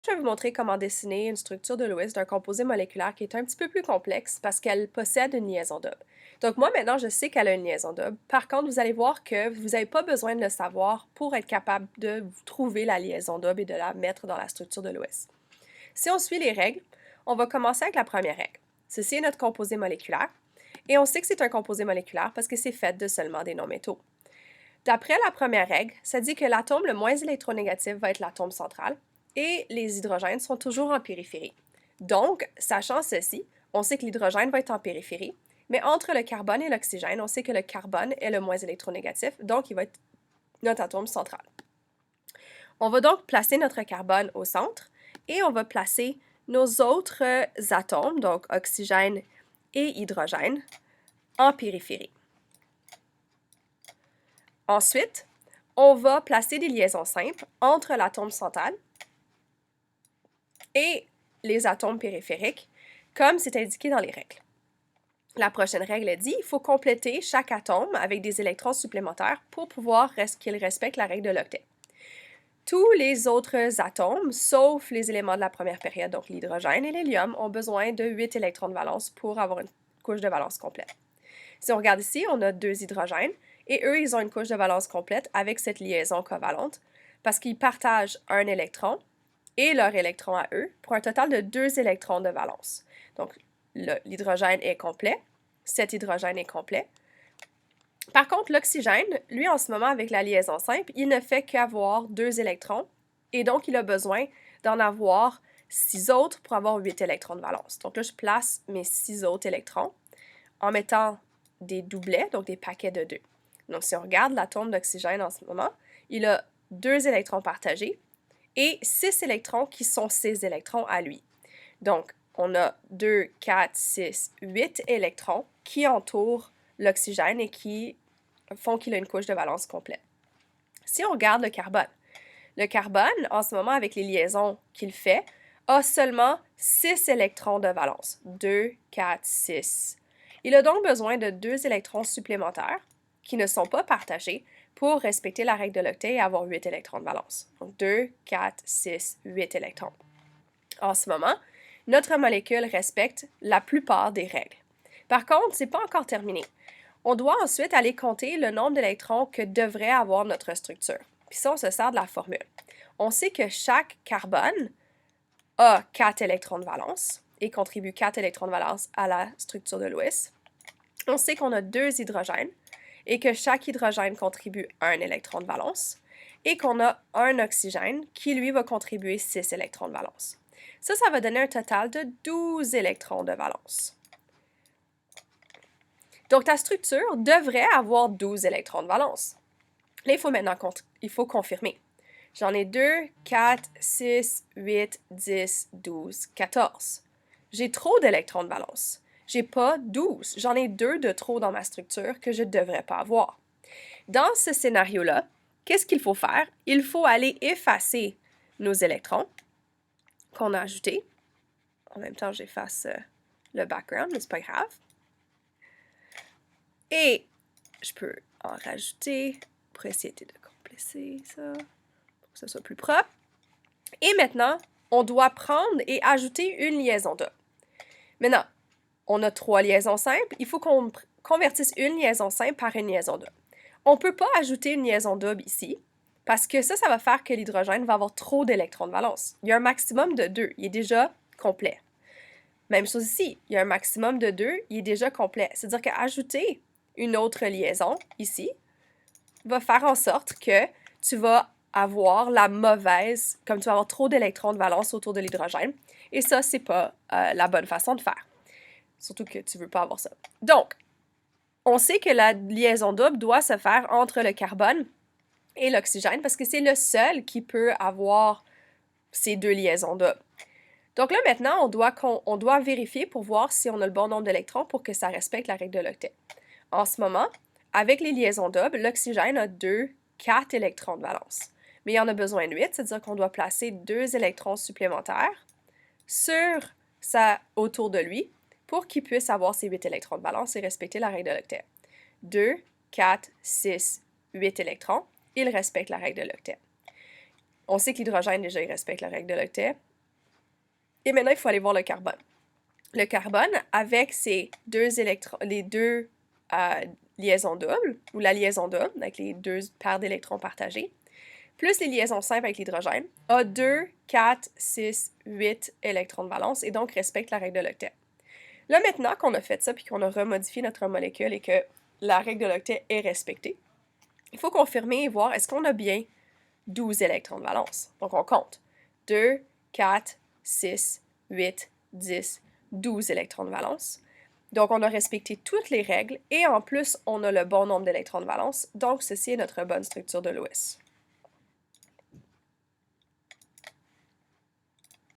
Je vais vous montrer comment dessiner une structure de Lewis d'un composé moléculaire qui est un petit peu plus complexe parce qu'elle possède une liaison double. Donc moi maintenant je sais qu'elle a une liaison double. Par contre, vous allez voir que vous n'avez pas besoin de le savoir pour être capable de trouver la liaison double et de la mettre dans la structure de Lewis. Si on suit les règles, on va commencer avec la première règle. Ceci est notre composé moléculaire et on sait que c'est un composé moléculaire parce que c'est fait de seulement des non-métaux. D'après la première règle, ça dit que l'atome le moins électronégatif va être l'atome central et les hydrogènes sont toujours en périphérie. Donc, sachant ceci, on sait que l'hydrogène va être en périphérie, mais entre le carbone et l'oxygène, on sait que le carbone est le moins électronégatif, donc il va être notre atome central. On va donc placer notre carbone au centre et on va placer nos autres atomes, donc oxygène et hydrogène, en périphérie. Ensuite, on va placer des liaisons simples entre l'atome central et les atomes périphériques, comme c'est indiqué dans les règles. La prochaine règle dit qu'il faut compléter chaque atome avec des électrons supplémentaires pour pouvoir qu'il respecte la règle de l'octet. Tous les autres atomes, sauf les éléments de la première période, donc l'hydrogène et l'hélium, ont besoin de 8 électrons de valence pour avoir une couche de valence complète. Si on regarde ici, on a 2 hydrogènes, et eux, ils ont une couche de valence complète avec cette liaison covalente, parce qu'ils partagent un électron et leur électron à eux, pour un total de 2 électrons de valence. Donc, l'hydrogène est complet, cet hydrogène est complet. Par contre, l'oxygène, lui, en ce moment, avec la liaison simple, il ne fait qu'avoir 2 électrons, et donc il a besoin d'en avoir 6 autres pour avoir 8 électrons de valence. Donc là, je place mes 6 autres électrons en mettant des doublets, donc des paquets de 2. Donc, si on regarde l'atome d'oxygène en ce moment, il a 2 électrons partagés et 6 électrons qui sont ses électrons à lui. Donc, on a 2, 4, 6, 8 électrons qui entourent l'oxygène et qui font qu'il a une couche de valence complète. Si on regarde le carbone, en ce moment, avec les liaisons qu'il fait, a seulement 6 électrons de valence. 2, 4, 6. Il a donc besoin de 2 électrons supplémentaires qui ne sont pas partagés pour respecter la règle de l'octet et avoir 8 électrons de valence. Donc 2, 4, 6, 8 électrons. En ce moment, notre molécule respecte la plupart des règles. Par contre, ce n'est pas encore terminé. On doit ensuite aller compter le nombre d'électrons que devrait avoir notre structure. Puis ça, on se sert de la formule. On sait que chaque carbone a 4 électrons de valence et contribue 4 électrons de valence à la structure de Lewis. On sait qu'on a 2 hydrogènes et que chaque hydrogène contribue 1 électron de valence et qu'on a un oxygène qui, lui, va contribuer 6 électrons de valence. Ça va donner un total de 12 électrons de valence. Donc, ta structure devrait avoir 12 électrons de valence. Là, il faut confirmer. J'en ai 2, 4, 6, 8, 10, 12, 14. J'ai trop d'électrons de valence. J'ai pas 12. J'en ai 2 de trop dans ma structure que je ne devrais pas avoir. Dans ce scénario-là, qu'est-ce qu'il faut faire? Il faut aller effacer nos électrons qu'on a ajoutés. En même temps, j'efface le background, mais c'est pas grave. Et je peux en rajouter pour essayer de compléter ça, pour que ce soit plus propre. Et maintenant, on doit prendre et ajouter une liaison double. Maintenant, on a 3 liaisons simples. Il faut qu'on convertisse une liaison simple par une liaison double. On ne peut pas ajouter une liaison double ici, parce que ça va faire que l'hydrogène va avoir trop d'électrons de valence. Il y a un maximum de 2. Il est déjà complet. Même chose ici. Il y a un maximum de 2. Il est déjà complet. C'est-à-dire qu'ajouter une autre liaison ici va faire en sorte que tu vas avoir la mauvaise, comme tu vas avoir trop d'électrons de valence autour de l'hydrogène. Et ça, c'est pas la bonne façon de faire. Surtout que tu veux pas avoir ça. Donc, on sait que la liaison double doit se faire entre le carbone et l'oxygène parce que c'est le seul qui peut avoir ces 2 liaisons doubles. Donc là, maintenant, on doit vérifier pour voir si on a le bon nombre d'électrons pour que ça respecte la règle de l'octet. En ce moment, avec les liaisons doubles, l'oxygène a 2, 4 électrons de valence. Mais il en a besoin de 8, c'est-à-dire qu'on doit placer 2 électrons supplémentaires autour de lui pour qu'il puisse avoir ses 8 électrons de valence et respecter la règle de l'octet. 2, 4, 6, 8 électrons, il respecte la règle de l'octet. On sait que l'hydrogène, déjà, il respecte la règle de l'octet. Et maintenant, il faut aller voir le carbone. Le carbone, avec ses les deux liaisons doubles, ou la liaison double, avec les deux paires d'électrons partagés, plus les liaisons simples avec l'hydrogène, a 2, 4, 6, 8 électrons de valence et donc respecte la règle de l'octet. Là, maintenant qu'on a fait ça puis qu'on a remodifié notre molécule et que la règle de l'octet est respectée, il faut confirmer et voir est-ce qu'on a bien 12 électrons de valence. Donc, on compte 2, 4, 6, 8, 10, 12 électrons de valence. Donc, on a respecté toutes les règles et en plus, on a le bon nombre d'électrons de valence. Donc, ceci est notre bonne structure de l'OS.